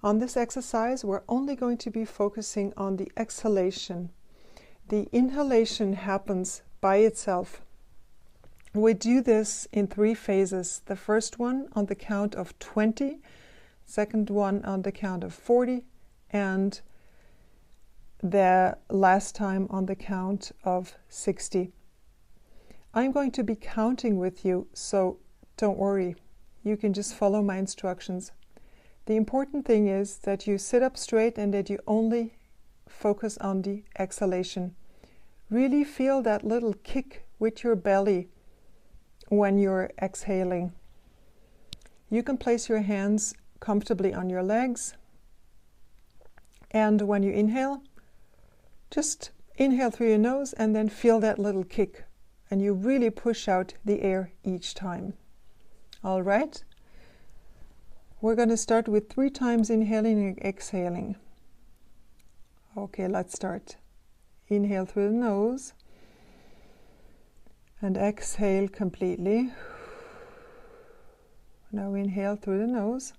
On this exercise, we're only going to be focusing on the exhalation. The inhalation happens by itself. We do this in 3 phases. The first one on the count of 20, second one on the count of 40, and the last time on the count of 60. I'm going to be counting with you, so don't worry. You can just follow my instructions. The important thing is that you sit up straight and that you only focus on the exhalation. Really feel that little kick with your belly when you're exhaling. You can place your hands comfortably on your legs, and when you inhale, just inhale through your nose and then feel that little kick, and you really push out the air each time. All right? We're going to start with 3 times inhaling and exhaling. Okay, let's start. Inhale through the nose and exhale completely. Now inhale through the nose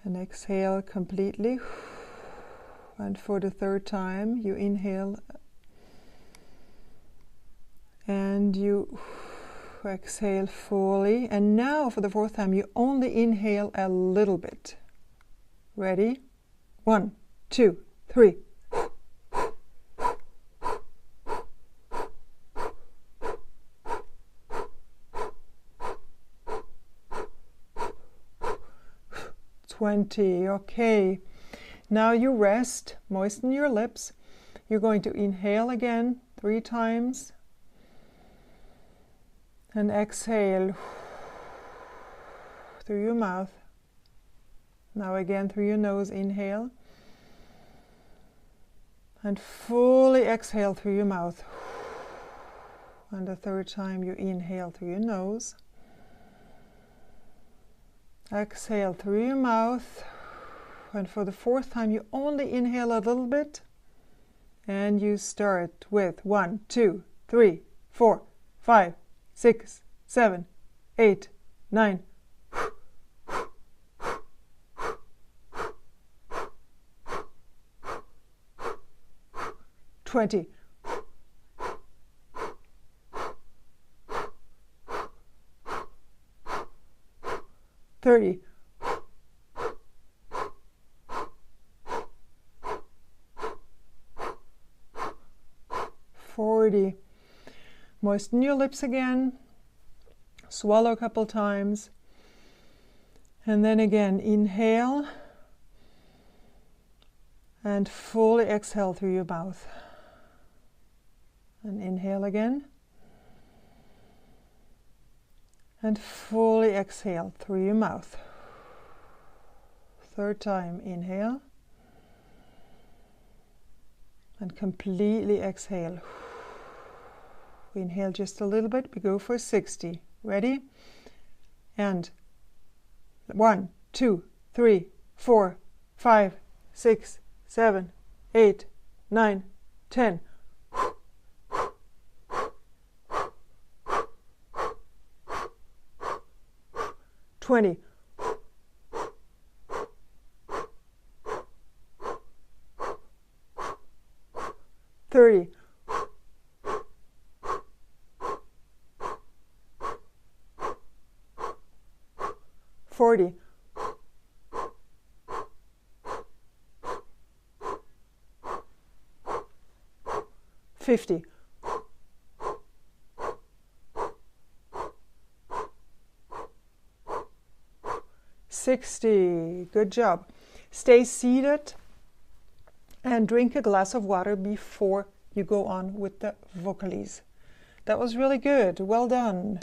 and exhale completely. And for the 3rd time, you inhale and you exhale fully. And now for the 4th time, you only inhale a little bit. Ready? 1, 2, 3. Okay, now you rest, moisten your lips. You're going to inhale again 3 times and exhale through your mouth. Now again through your nose, inhale and fully exhale through your mouth. And the 3rd time, you inhale through your nose. Exhale through your mouth, and for the 4th time you only inhale a little bit, and you start with 1, 2, 3, 4, 5, 6, 7, 8, 9. 20. 30. 40. Moisten your lips again. Swallow a couple times. And then again, inhale. And fully exhale through your mouth. And inhale again. And fully exhale through your mouth. 3rd time, inhale. And completely exhale. We inhale just a little bit. We go for 60. Ready? And 1, 2, 3, 4, 5, 6, 7, 8, 9, 10. 20. 30. 40. 50. 60. Good job. Stay seated and drink a glass of water before you go on with the vocalies. That was really good. Well done.